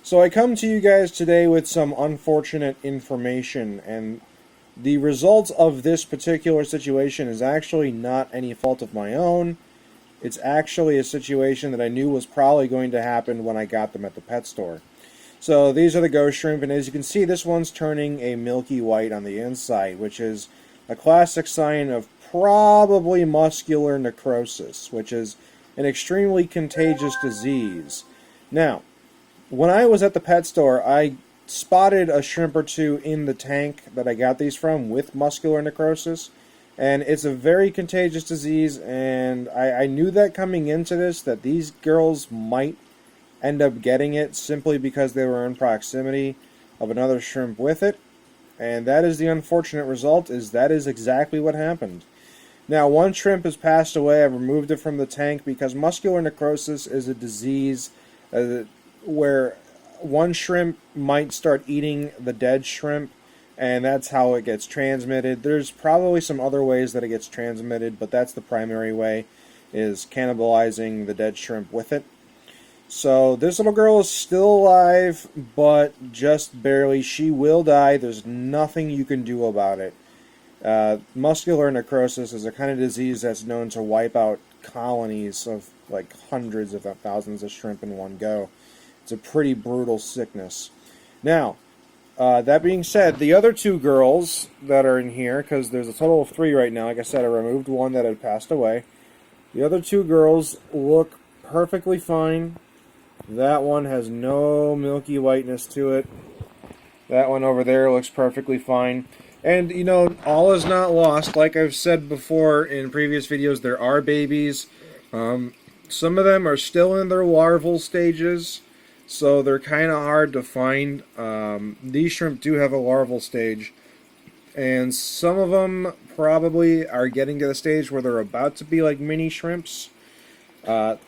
So I come to you guys today with some unfortunate information, and the results of this particular situation is actually not any fault of my own. It's actually a situation that I knew was probably going to happen when I got them at the pet store. So these are the ghost shrimp, and as you can see, this one's turning a milky white on the inside, which is a classic sign of probably muscular necrosis, which is an extremely contagious disease. Now, when I was at the pet store, I spotted a shrimp or two in the tank that I got these from with muscular necrosis, and it's a very contagious disease, and I knew that coming into this, that these girls might end up getting it simply because they were in proximity of another shrimp with it, and that is the unfortunate result. That is exactly what happened. Now, one shrimp has passed away. I've removed it from the tank because muscular necrosis is a disease where one shrimp might start eating the dead shrimp, and that's how it gets transmitted. There's probably some other ways that it gets transmitted, but that's the primary way, is cannibalizing the dead shrimp with it. So this little girl is still alive, but just barely. She will die. There's nothing you can do about it. Muscular necrosis is a kind of disease that's known to wipe out colonies of like hundreds of thousands of shrimp in one go. It's a pretty brutal sickness. Now, that being said, the other two girls that are in here, because there's a total of 3 right now. Like I said, I removed one that had passed away. The other 2 girls look perfectly fine. That one has no milky whiteness to it. That one over there looks perfectly fine. And, you know, all is not lost. Like I've said before in previous videos, there are babies. Some of them are still in their larval stages, so they're kind of hard to find. These shrimp do have a larval stage, and some of them probably are getting to the stage where they're about to be like mini shrimps. I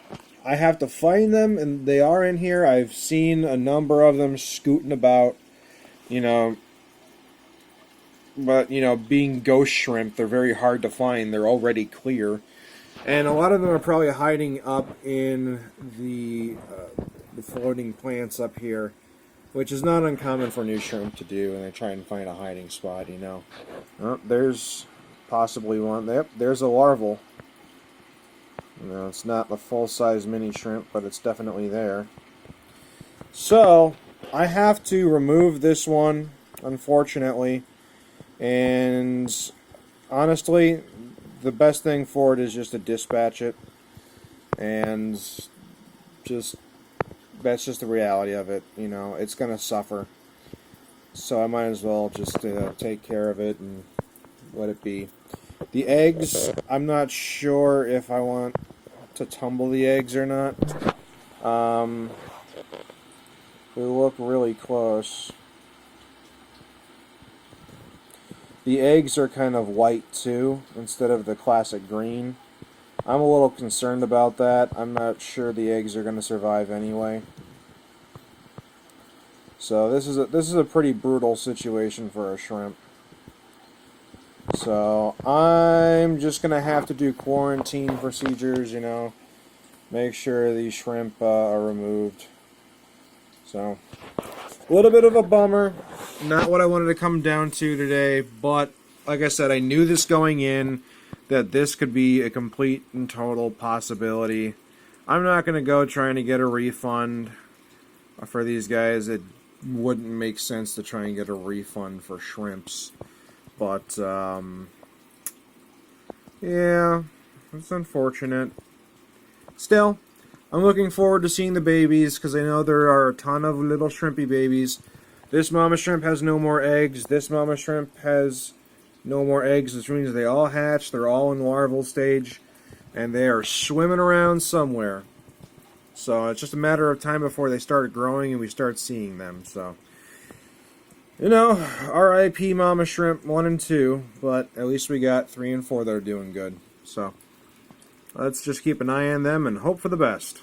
have to find them, and they are in here. I've seen a number of them scooting about, you know. But, you know, being ghost shrimp, they're very hard to find. They're already clear. And a lot of them are probably hiding up in the floating plants up here, which is not uncommon for new shrimp to do, and they try and find a hiding spot, you know. Oh, there's possibly one. Yep, there's a larval. You know, it's not the full-size mini shrimp, but it's definitely there. So, I have to remove this one, unfortunately. And honestly, the best thing for it is just to dispatch it, and that's just the reality of it. You know, it's gonna suffer, so I might as well just take care of it and let it be. The eggs, I'm not sure if I want to tumble the eggs or not. They look really close. The eggs are kind of white too, instead of the classic green. I'm a little concerned about that. I'm not sure the eggs are going to survive anyway. So this is a pretty brutal situation for a shrimp. So I'm just going to have to do quarantine procedures, you know, make sure these shrimp are removed. So a little bit of a bummer. Not what I wanted to come down to today, but like I said, I knew this going in, that this could be a complete and total possibility. I'm not going to go trying to get a refund for these guys. It wouldn't make sense to try and get a refund for shrimps. But, yeah, it's unfortunate. Still, I'm looking forward to seeing the babies, because I know there are a ton of little shrimpy babies. This mama shrimp has no more eggs. This mama shrimp has no more eggs, which means they all hatch. They're all in larval stage, and they are swimming around somewhere. So it's just a matter of time before they start growing and we start seeing them. So, you know, R.I.P. mama shrimp 1 and 2, but at least we got 3 and 4 that are doing good. So let's just keep an eye on them and hope for the best.